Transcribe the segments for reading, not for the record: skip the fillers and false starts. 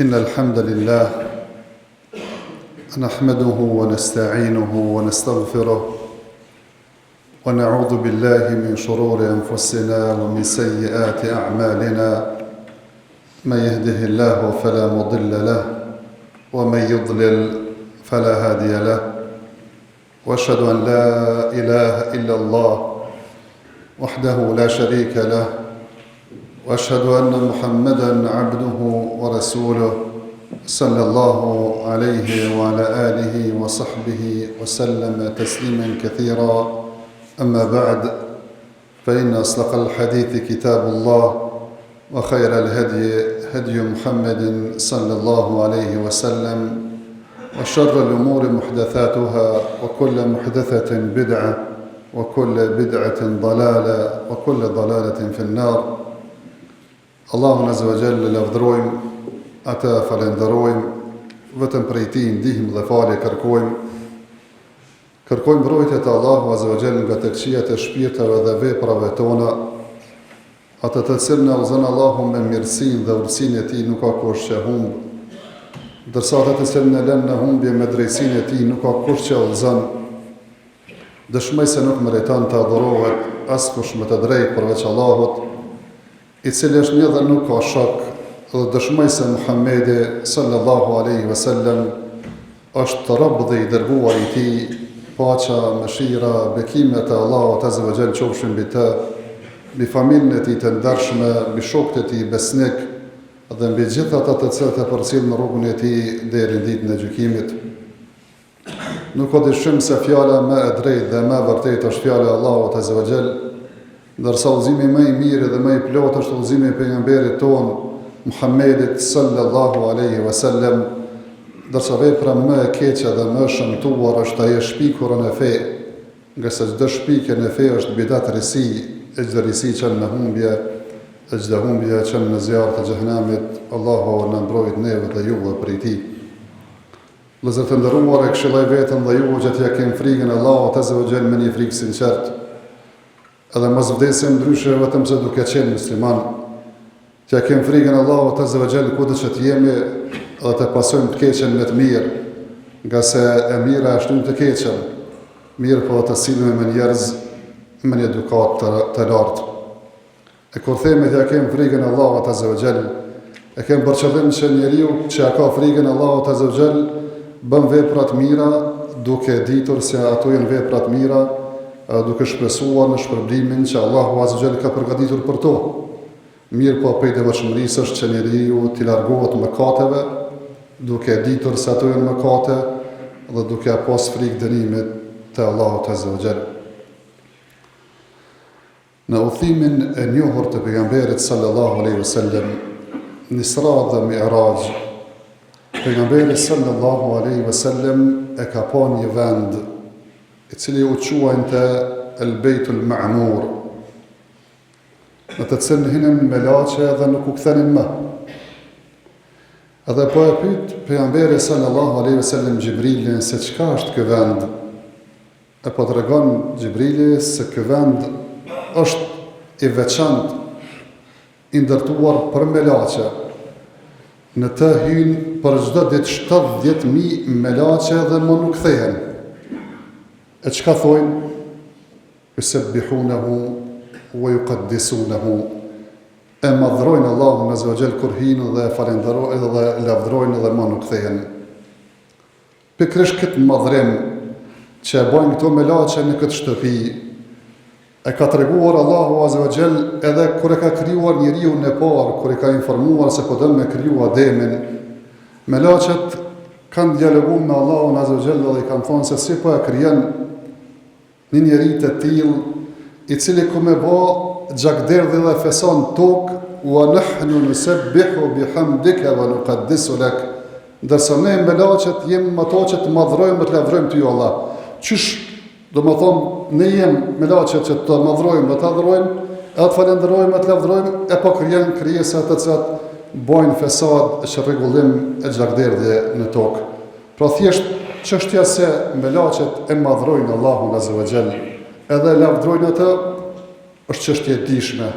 إن الحمد لله نحمده ونستعينه ونستغفره ونعوذ بالله من شرور أنفسنا ومن سيئات أعمالنا من يهده الله فلا مضل له ومن يضلل فلا هادي له وأشهد أن لا إله إلا الله وحده لا شريك له وأشهد أن محمدًا عبده ورسوله صلى الله عليه وعلى آله وصحبه وسلم تسليمًا كثيرًا أما بعد فإن أصدق الحديث كتاب الله وخير الهدي هدي محمد صلى الله عليه وسلم وشر الأمور محدثاتها وكل محدثة بدعة وكل بدعة ضلالة وكل ضلالة في النار. Allahun Azza wa Jalla lavdërojmë, ata falenderojmë, vetëm prej Tij ndihmë dhe falje kërkojmë. Kërkojmë mbrojtje të Allahu Azza wa Jalla nga të këqijat e shpirtave dhe veprave tona, atë të cilën na udhëzon Allahu me mirësinë dhe urtësinë e Tij nuk ka kush që humb, ndërsa ata të cilën e lën në humbje me drejtsinë e Tij nuk ka kush që udhëzon. Dëshmoj se nuk meriton të adhurohet askush me të drejtë përveç Allahut, I cili është një dhe nuk ka shok, dhe dëshmoj se Muhammedi sallallahu alaihi wasallam është rob dhe I dërguar I Tij, paqja, mëshira, bekimet e Allahut Azza wa Jall qofshin mbi të, mbi familjen e Tij të ndershme, mbi shokët e Tij besnik dhe mbi gjithë ata të cilët e përcjellin rrugën e Tij deri në ditën e gjykimit. Nuk ka dyshim se fjala më e drejtë dhe më e vërtetë është fjala e Allahut Azza wa Jall, ndërsa udhëzimi më I mirë dhe më I plotë është udhëzimi I pejgamberit ton Muhammedit sallallahu alaihi wasallam, ndërsa vepra më e keqe dhe më e shëmtuar është ajo shpikurën e fe, nga se çdo shpikje në fe është bidat risi, e çdo risi çon në humbje, e çdo humbje çon në zjarr të xhehenamit. Allahu na mbrojt neve dhe juve prej tij. Vëllezër të nderuar, e këshilloj veten dhe ju që t'ja kemi frikën e Allahut Azza wa Jall me një frikë sinqert. Edhe mos vdesim ndryshe vetëm se duke qenë musliman, që kem frikën e Allahut Azza wa Jall kudo që të jemi dhe të pasojmë të keqen me të mirë, nga se e mira është një të keqen, mirë po të silemi me njerëz me një edukat të lartë. E kur themi që kem frikën e Allahut Azza wa Jall, e kem për qëllim që njeriu që ka frikën e Allahut Azza wa Jall bën vepra të mira duke ditur se ato janë vepra të mira, duke shpresuar në shpërblimin që Allahu Azza wa Jall ka përgatitur për to. Mirë po prej devotshmërisë është që njeriu t'i largohet mëkateve, duke ditur se ato janë mëkate dhe duke pas frikë dënimit të Allahut Azza wa Jall. Në udhimin e njohur të pejgamberit sallallahu alaihi wasallam, në Isra dhe Mi'raj, pejgamberi sallallahu alaihi wasallam e ka pa një vend I cili u quajnte El Bejtul Ma'mur, në të cilën hinin me laçe dhe nuk u kthenin më. Edhe po e pyet pejgamberi sallallahu alaihi wasallam Xhibrilin se çka është ky vend. E po tregon Xhibrili se ky vend është I veçantë, I ndërtuar për me laçe. Në të hyn për çdo ditë 70.000 me laçe dhe më nuk kthehen. E çka thojnë? Yusabbihunahu wa yuqaddisunahu. E madhrojnë Allahun Azza wa Jall kur hinë dhe falenderojnë dhe lavdërojnë dhe më nuk kthehen. Pikërisht këtë madhrim që e bojnë këto me laçe në këtë shtëpi, e ka treguar Allahu Azza wa Jall edhe kur e ka krijuar njeriu në parë, kur e ka informuar se po do me kriju Ademin. Me laçet kanë dialoguar me Allahun Azza wa Jall dhe I kanë thonë se si po e krijon një njeri të tillë I cili ku me bë gjakderdhi dhe feson tokë, wa nahnu nusabbihu bihamdika wa nuqaddisu lak. Ndërsa ne me laçet jemi ato që të madhrojmë dhe të lavdërojmë ty Allah. Qysh do të thonë ne jemi me laçet që të madhrojmë dhe të adhurojmë, edhe të falenderojmë dhe të lavdërojmë, e po krijon krijesa të cilat bojnë fesad e rregullim e gjakderdhje në tokë. Pra thjesht çështja se me laçet e madhrojnë Allahun Azza wa Jall, edhe lavdërojnë atë, është çështje e dishme.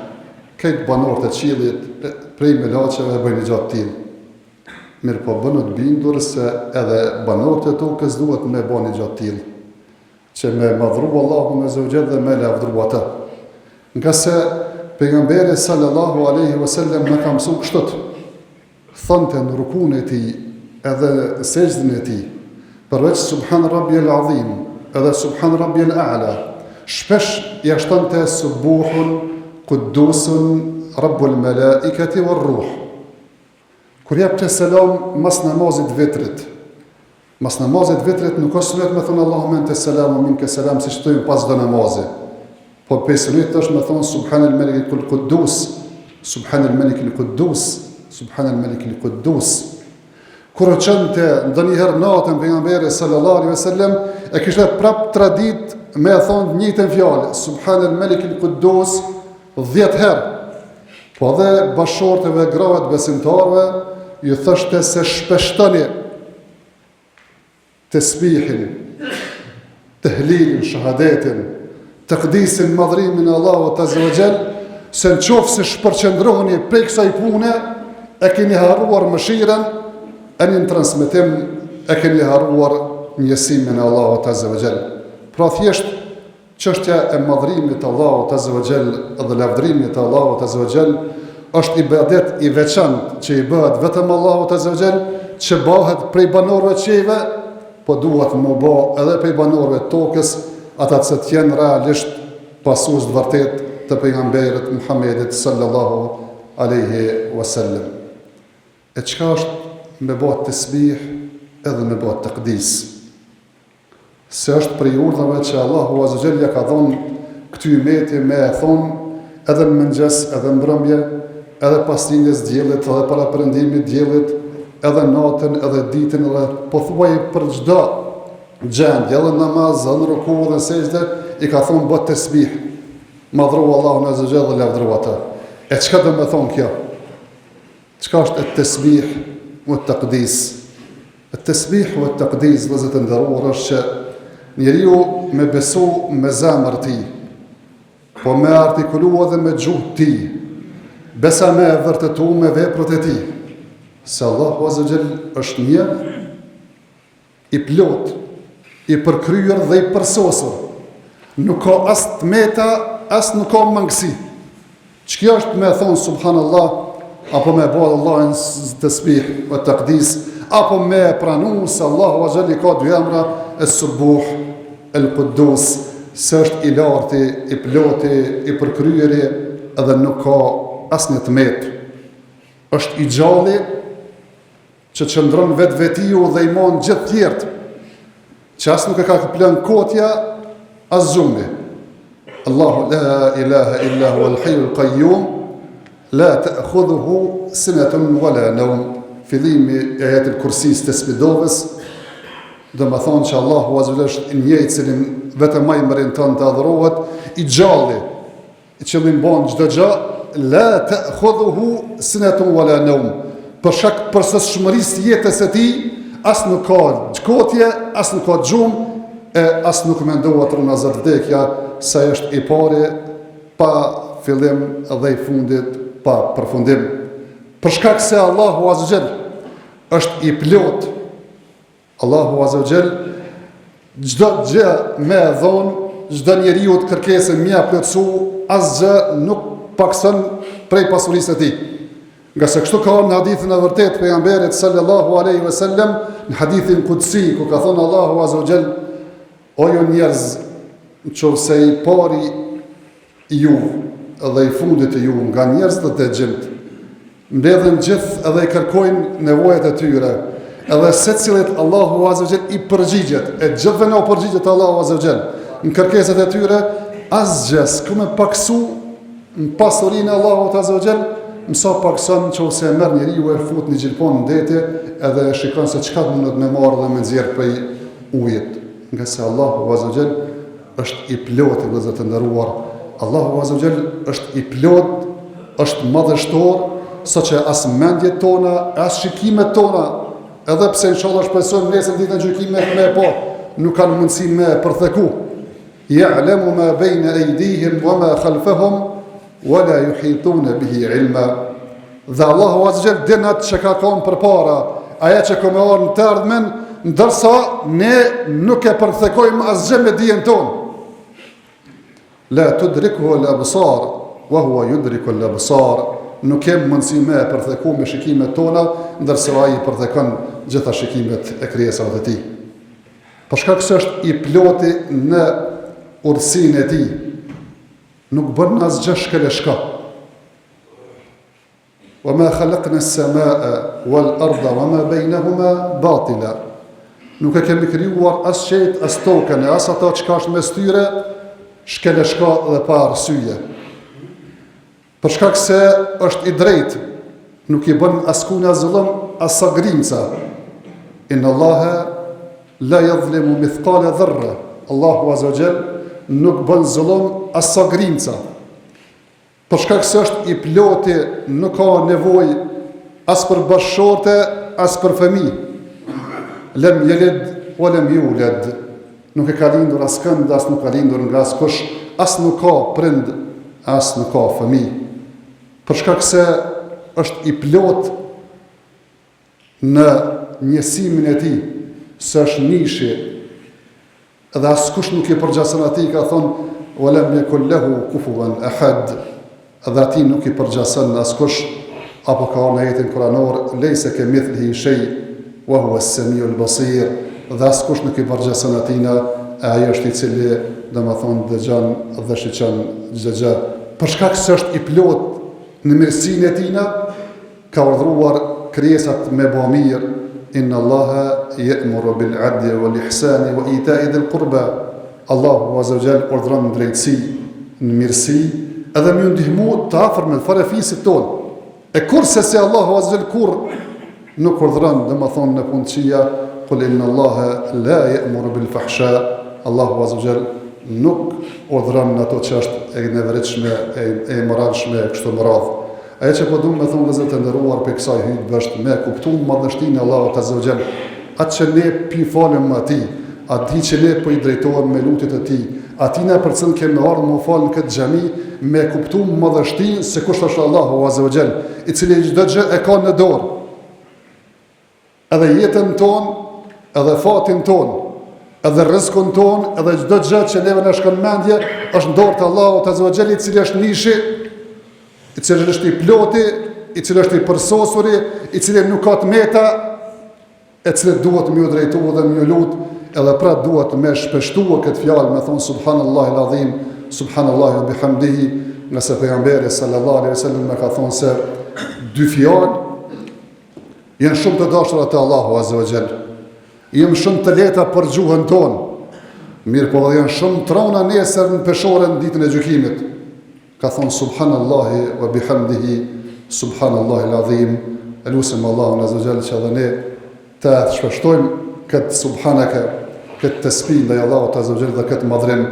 Këtë banorët e qiellit prej me laçeve bëjnë gjatë tillë. Mirë po bënë të bindur se edhe banorët e tokës duhet me bani gjatë tillë, që me madhru Allahu me zëvgjet dhe me lavdru ata. Nga se pejgamberi sallallahu alaihi wasallam në ka mësu kështët, thonte në rukun e tij edhe sejdën e tij, përveç subhan rabbiyal azim edhe subhan rabbiyal a'la, shpesh ja shtonte subuhun quddusun rabbul malaikati war ruh. Kur jep të selam mas namazit vitrit. Mas namazit vitrit nuk është sunet me thonë Allahumma ente selam wa minke selam si shtojmë pas çdo namazi. Po pesunet është me thonë subhanal malik al quddus, subhanal malik al quddus, subhanal malik al quddus. Kur çonte ndonjëherë natën pejgamberi sallallahu alaihi wasallam e kishte prap tradit me thonë të njëjtën fjalë, subhanal malik al quddus 10 herë. Po dhe bashortëve gravet besimtarëve ju thështe se shpeshtoni tesbihin, tehlilin, shahadetin, taqdisin, madhrimin e Allahut azza wa jall, se në qofë se shpërqendroheni prej kësaj pune, e keni harruar mëshiren, e një në transmitim e keni harruar njësimin e Allahut azza wa jall. Pra thjesht, çështja e madhrimit Allahut azza wa jall dhe lavdrimit Allahut azza wa jall është ibadet i veçantë që i bëhet vetëm Allahut azza wa jall, që bëhet prej banorëve të qiejve, po duhet më bë edhe prej banorëve të tokës, ata që të jenë realisht pasues të vërtet të pejgamberit Muhammedit sallallahu alaihi wasallam. E çka është me bë tasbih edhe me bë taqdis? Se është prej urdhave që Allahu azza wa jall ja ka dhënë këtij umeti me e thonë edhe në mëngjes, edhe në mbrëmje, edhe pas lindjes diellit, edhe para perëndimit diellit, edhe natën, edhe ditën, edhe pothuaj për çdo gjendje, edhe namaz, edhe në ruku dhe sejdë, i ka thonë bë tasbih. Madhru Allahun azza wa jall dhe lavdru ata. E çka do të thonë kjo? Çka është at-tasbih wa at-taqdis? At-tasbih wa at-taqdis, vëllezër të nderuar, është që njeriu me besu me zemrën e tij, po me artikulu edhe me gjuhën e tij, besa me vërtetu me veprat e tij, se Allahu azza wa jall është një, i plot, i përkryer dhe i përsosur. Nuk ka as tmeta, as nuk ka mangësi. Ç'kjo është me thonë subhanallah, apo me bëllë Allahin tasbih wa taqdis, apo me pranu se Allahu azza wa jall ka dy emra, es-subuh, el-quddus, se është i larti, i ploti, i përkryeri, edhe nuk ka asnjë tmet. Është i gjalli që qëndron vetvetiu dhe i mon gjithë tjertë, që as nuk e ka plan kotja, as gjumi. Allahu la ilaha illa huwa al-hayyul qayyum, la ta'khudhuhu sinatun wala nawm. Fillimi i ajetit kursis të Spidovës, dhe më thonë që Allahu azza wa jall është njëjtë cilin vetëm ai mërin tonë të adhurohet, i gjalli, i cili mban çdo gjë, la ta'khudhuhu sinatun wala nawm. Për shkak të përsosshmërisë jetës së tij, as nuk ka gjkotje, as nuk ka gjumë, e as nuk mendohet rruna vdekja, sa është i pari pa fillim dhe i fundit pa përfundim. Për shkak se Allahu azza wa jall është i plot, Allahu azza wa jall çdo gjë me dhon, çdo njeriu të kërkesën mja plotsu, asgjë nuk pakson prej pasurisë së tij. Nga se kështu ka në hadithin e vërtet pejgamberit sallallahu alaihi wasallam, në hadithin kudsi, ku ka thonë Allahu azza wa jall, o ju njerëz, nëse i pari i ju dhe i fundit i ju nga njerëzit e gjimët, mbledhen gjithë edhe i kërkojnë nevojat e tyre, edhe secillit Allahu azza wa jall i përgjigjet, e gjithëve në përgjigjet Allahu azza wa jall, në kërkesat e tyre, asgjë s'ka me paksu në pasurinë e Allahut azza wa jall, mësa pakson që ose e merë njeriu e fut një gjilpon në dete, edhe e shikon se çka mundet me marrë dhe me nxjerr prej ujit. Nga se Allahu azza wa jall është i plot, vëllezër të nderuar. Allahu azza wa jall është i plot, është madhështor, saqë as mendjet tona, as shikimet tona, edhe pse inshallah shpresojmë nesër ditën e gjykimit me po, nuk kanë mundësi me përtheku. Ya'lamu ma bayna aydihim wa ma khalfahum wala yuhituna bihi ilma. Dhe Allahu azza wa jall din atë që ka qenë përpara aja që ka me orë në të ardhmen, ndërsa ne nuk e përkthekojmë asgjë me dijen tonë. La tudrikuhu al-absar wa huwa yudriku al-absar. Nuk kemë mundësi me përtheku me shikimet tona, ndërsa ai përthekon gjitha shikimet e krijesave të tij. Për shkak se është i ploti në urtësinë e tij, nuk bën asgjë shkeleshka. Wa ma khalaqna as-samaa wal-ardha wa ma baynahuma batila. Nuk e kemi krijuar as qejt, as tokën, as ato çka është mes tyre, shkeleshka dhe pa arsye. Për shkak se është i drejtë, nuk i bën askuna zullum, as sagrimca. Inna Allaha la yadhlimu mithqala dharra. Allahu azza wa jall nuk bën zullum as sagrimca. Për shkak se është i ploti, nuk ka nevojë as për bashkëshorte, as për fëmijë. Lem yelid wa lem yulad. Nuk e ka lindur askënd, as nuk ka lindur nga askush, as nuk ka prind, as nuk ka fëmijë. Për shkak se është i plot në njësimin e tij, se është nishi, dhe askush nuk i përgjason atij, ka thonë walam yakul lahu kufuwan ahad. Dhe ati nuk i përgjason askush, apo ka në ajetin kuranor, lejse kemithlihi shay wa huwa as-sami'ul basir. Dhe askush nuk i përgjason atina, ai është i cili domethënë dëgjon dhe shiqon çdo gjë. Për shkak se është i plot në mirësinë e tina, ka urdhëruar krijesat me bë mirë. Inna Allaha ya'muru bil 'adli wal ihsani wa ita'i dhil qurba. Allahu azza wa jall urdhëron drejtësi, në mirësi, edhe më ndihmu të afërmën farafisit tonë. E kurse se Allahu azza wa jall kur nuk urdhëron, domethënë në punëçia, qul inna Allaha la ya'muru bil fahsha. Allahu azza wa jall nuk urdhëron ato që është e nevojshme, e moralshme, kështu më radh. Ajo që po duam të thonë vëllezër të nderuar për kësaj hyrje është me kuptuar madhështinë e Allahut azza wa jall. Atë që ne pi falem me atij, atë që ne po i drejtohem me lutjet e tij, atina për cilën kemi ardhur më fal në këtë xhami, me kuptuar madhështinë se kush është Allahu azza wa jall, i cili çdo gjë e ka në dorë. Edhe jetën tonë, edhe fatin tonë, edhe rrezikun tonë, edhe çdo gjë që neve na shkon mendje, është në dorë të Allahut azza wa jall, i cili është nishi, i cili është i ploti, i cili është i përsosuri, i cili nuk ka tmeta, e cili duhet më u drejtuar dhe më lut, edhe pra duhet më shpeshtuar këtë fjalë, me thon subhanallahi alazim, subhanallahi wa bihamdihi, nëse pejgamberi sallallahu alaihi wasallam më ka thonë se dy fjalë janë shumë të dashura te Allahu azza wa jall. Janë shumë të lehta për gjuhën tonë. Mirë po janë shumë trona nesër në peshore në ditën e gjykimit. Ka thonë subhanallahi wa bihamdihi, subhanallahi alazim. Elusim Allahun azza wa jall që edhe ne të shpeshtojmë këtë subhanaka, këtë tasbih ndaj Allahut azza wa jall dhe këtë madhrim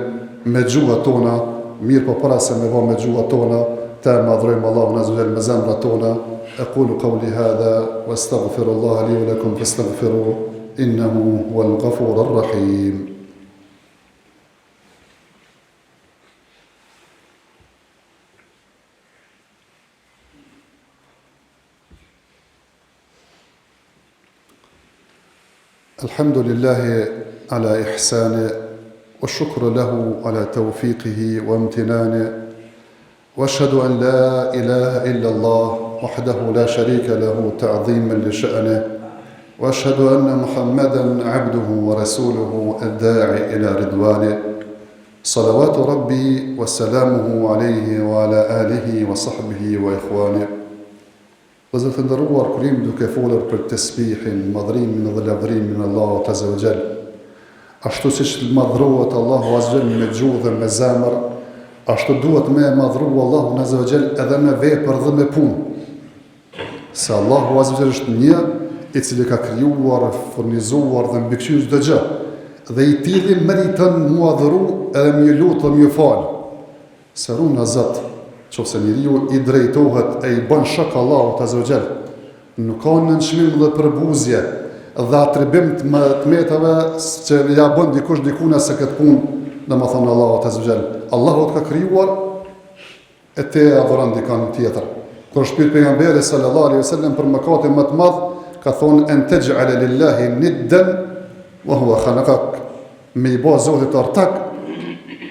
me gjuhët tona. Mirë po para se me vë me gjuhët tona, të madhrojmë Allahun azza wa jall me zemrat tona. أقول قولي هذا واستغفر الله لي ولكم فاستغفروه إنه هو الغفور الرحيم. الحمد لله على إحسانه والشكر له على توفيقه وامتنانه وأشهد أن لا إله إلا الله وحده لا شريك له تعظيما لشأنه وأشهد أن محمدا عبده ورسوله الداعي إلى رضوانه صلوات ربي وسلامه عليه وعلى آله وصحبه وإخوانه. وزل تندروار كريم دو كفولر بالتسبيح مضرين من ظلافرين من الله عز وجل. أشتو سيش المضروة الله عز وجل مجوذ مزامر أشتو دوت ما مضروة الله عز وجل أذا ما vepër dhe me punë. Se Allahu azza wa jall është një i cili ka krijuar, furnizuar dhe mbikëqyrë çdo gjë. Dhe i tillë meriton mu adhuru edhe më lut dhe më fal. Se runa Zot, nëse njeriu i drejtohet e i bën shok Allahut azza wa jall, nuk ka nënçmim dhe përbuzje dhe atribim të mëtave që ja bën dikush dikuna se këtë punë, domethënë Allahut azza wa jall. Allahu ka krijuar e te adhuron dikon tjetër. Kur shpyet pejgamberi sallallahu alaihi wasallam për mëkatin më të madh, ka thonë en taj'ala lillahi niddan wa huwa khalaqak, me i bë Zotit ortak,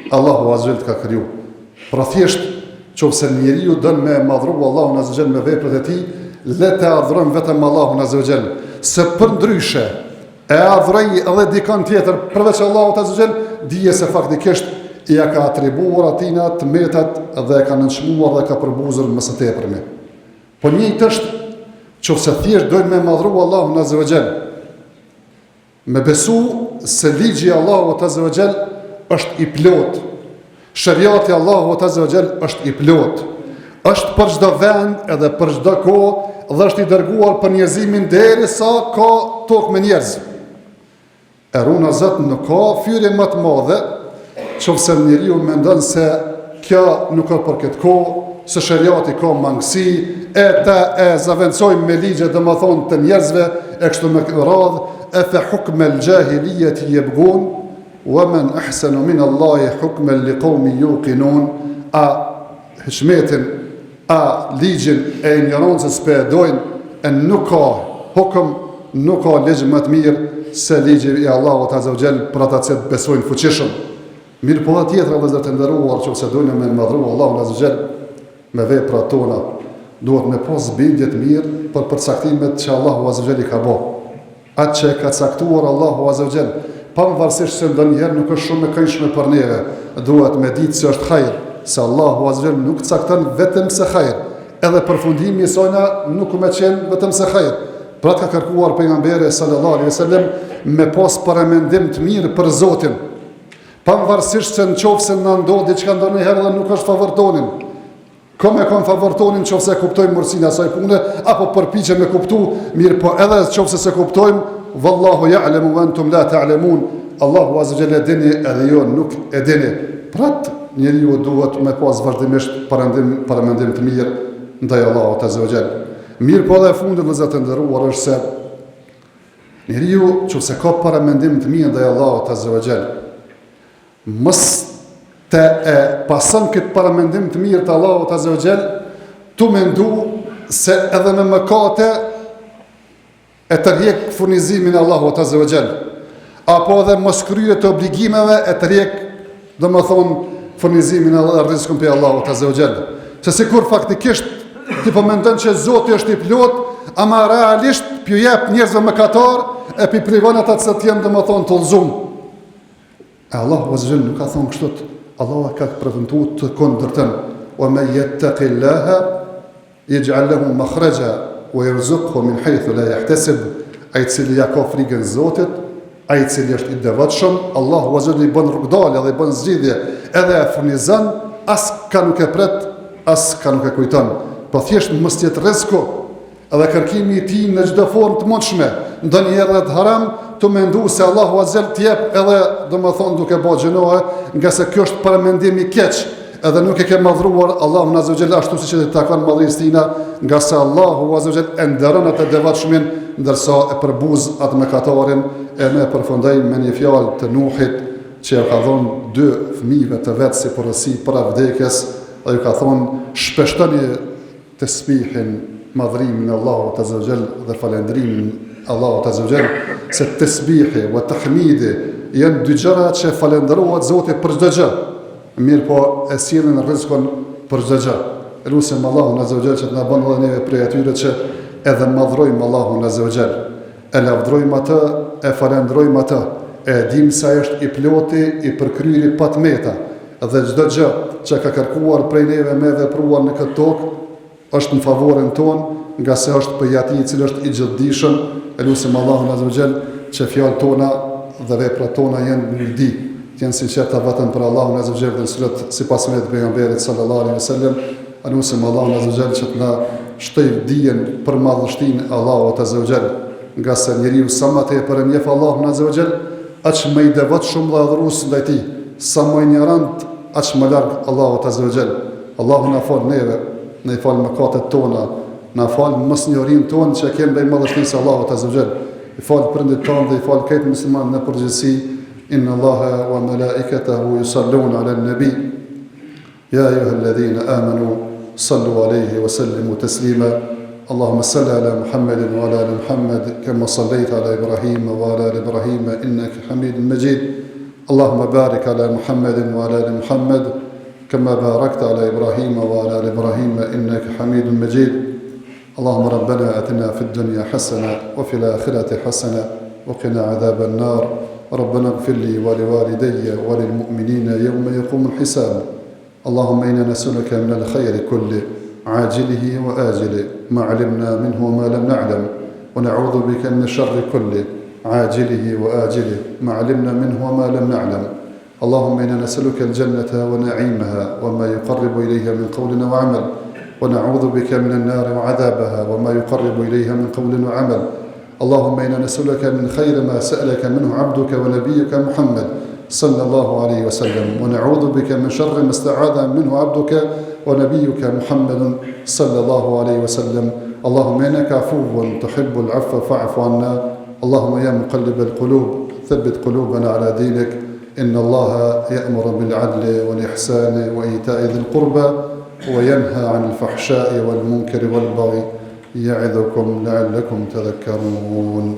Allahu azza wa jall ka kriju. Pra thjesht, qofse njeriu don me madhru Allahun azza wa jall me veprat e tij, le të adhurojmë vetëm Allahun azza wa jall. Se përndryshe e adhuroj edhe dikon tjetër përveç Allahut azza wa jall, dije se faktikisht ja ka atribuar atina të metat dhe ka nënçmuar dhe ka përbuzur më së tepërmi. Po njëjtë është qofse thjesht dojmë me madhru Allahun azza wa jall, me besu se ligji Allahut azza wa jall është i plot, shariati Allahut azza wa jall është i plot, është për çdo vend edhe për çdo kohë dhe është i dërguar për njerëzimin derisa ka tokë me njerëz. E runa Zot nuk ka fyrje më të madhe, qofse njeriu mendon se kjo nuk ka për këtë kohë, se shariati ka mangësi, e ta e zaventojmë me ligje domethënë të njerëzve e kështu me radhë, e fe hukme l-jahiliyyati yabghun wa man ahsanu min Allahi hukmen liqaumin yuqinun. A hishmetin, a ligjin e ignorancës pedojnë, e nuk ka hukm, nuk ka ligj më të mirë se ligji i Allahut azza wa jall për ata që besojnë fuqishëm. Mirë po dhe tjetër dhe të ndëruar që se dojnë me madhru Allahun azza wa jall me veprat tona, duhet me pas bindje të mirë për përcaktimet që Allahu azza wa jall i ka bërë. Atë që ka caktuar Allahu azza wa jall, pavarësisht se ndonjëherë nuk është shumë e këndshme për neve, duhet me ditë se është hajër, se Allahu azza wa jall nuk cakton vetëm se hajër, edhe përfundimi i saj nuk më qenë vetëm se hajër. Pra ka kërkuar pejgamberi sallallahu alaihi wasallam me pas paramendim të mirë për Zotin, pavarësisht se nëse na ndodh diçka ndonjëherë dhe nuk është favor tonin. Kom e kom favor tonin nëse kuptojmë mërsinë e asaj pune, apo përpiqem me kuptu, mirë po edhe nëse se kuptojmë, wallahu ya'lamu wa antum la ta'lamun. Allahu azza wa jalla dini edhe jo nuk e dini. Prat njeriu duhet me pas vazhdimisht paramendim të mirë ndaj Allahut azza wa jalla. Mirë po edhe fundit vëllezër të nderuar është se njeriu nëse ka paramendim të mirë ndaj Allahut azza wa jalla, mos të e pason këtë paramendim të mirë të Allahut azza wa jall, tu mendu se edhe me mëkate e tërhek furnizimin e Allahut azza wa jall, apo edhe mos krye të obligimeve e tërhek, domethënë, furnizimin e rrezikun pe Allahut azza wa jall. Se sikur faktikisht ti po mendon që Zoti është i plot, ama realisht pi jep njerëzve mëkatar e pi privon ata që të jenë domethënë të ulzum. Allahu azza wa jall nuk ka thonë kështu. Allah ka premtuar të kundërtën, wa man yattaqillaha yaj'al lahu makhraja wa yarzuqhu min haythu la yahtasib. Ai i cili ja ka frikën Zotit, ai i cili është i devotshëm, Allahu azza wa jalla i bën rrugdalë dhe i bën zgjidhje, edhe e furnizon, as ka nuk e pret, as ka nuk e kujton. Po thjesht mos jetë rreziku, edhe kërkimi i tij në çdo formë të mundshme, ndonjëherë të haram, të mendu se Allahu azza wa jall t'jep edhe domethënë duke bërë gjinohe, nga se kjo është paramendim i keq, edhe nuk e ke madhruar Allahun azza wa jall ashtu siç e takon madhrisë tina, nga se Allahu azza wa jall e nderon atë devotshmin, ndërsa e përbuz atë mëkatarin. E ne përfundojmë me një fjalë të Nuhit, që ka dhënë 2 fëmijëve të vet si porosi para vdekjes, ai ka thonë shpeshtoni tasbihin, madhrimin e Allahut azza wa jall dhe falendrimin Allahut azza wa jall, se tasbihi wa tahmidi janë 2 gjëra që falenderohet Zoti për çdo gjë. Mirë po e sjellin rrezikun për çdo gjë. Lutem Allahun azza wa jall që të na bën edhe neve prej atyre që edhe madhrojmë Allahun azza wa jall, e lavdrojmë atë, e falenderojmë atë, e dim se ai është i ploti, i përkryer pa tmeta, dhe çdo gjë që ka kërkuar prej neve me vepruar në këtë tokë është në favorin tonë, nga se është për ati i cilë është i gjithdijshëm. E lutim Allahun azza wa jall që fjalët tona dhe veprat tona jenë në uldi, jenë sinqerta vetëm për Allahun azza wa jall dhe sunet sipas sunetit të pejgamberit sallallahu alaihi wasallam. E lutim Allahun azza wa jall që të na shtoj dijen për madhështinë e Allahut azza wa jall, nga se njeriu sa më tepër e njeh Allahun azza wa jall, aq më i devotshëm dhe adhurues ndaj tij, sa më ignorant, aq më larg Allahut azza wa jall. Allahu na fal neve, na i fal mëkatet tona, na fal mosnjorin tonë që kemi ndaj madhështisë së Allahut azza wa jall. I fal prindit tonë dhe i fal këtë musliman në përgjithësi. Inna Allaha wa malaikatahu yusalluna ala an-nabi. Ya ayyuhalladhina amanu sallu alayhi wa sallimu taslima. اللهم صل على محمد وعلى آل محمد كما صليت على إبراهيم وعلى آل إبراهيم إنك حميد مجيد. اللهم بارك على محمد وعلى آل محمد كما باركت على إبراهيم وعلى آل إبراهيم إنك حميد مجيد. اللهم ربنا آتنا في الدنيا حسنة وفي الآخرة حسنة وقنا عذاب النار. ربنا اغفر لي ولوالدي وللمؤمنين يوم يقوم الحساب. اللهم إنا نسألك من الخير كله عاجله وآجله ما علمنا منه وما لم نعلم، ونعوذ بك من الشر كله عاجله وآجله ما علمنا منه وما لم نعلم. اللهم إنا نسألك الجنة ونعيمها وما يقرب إليها من قول وعمل، ونعوذ بك من النار وعذابها وما يقرب إليها من قول وعمل. اللهم إنا نسألك من خير ما سألك منه عبدك ونبيك محمد صلى الله عليه وسلم، ونعوذ بك من شر ما استعاذ منه عبدك ونبيك محمد صلى الله عليه وسلم. اللهم إنك عفو تحب العفو فاعف عنا. اللهم يا مقلب القلوب ثبت قلوبنا على دينك. إن الله يأمر بالعدل والإحسان وإيتاء ذي القربى وينهى عن الفحشاء والمنكر والبغي يعظكم لعلكم تذكرون.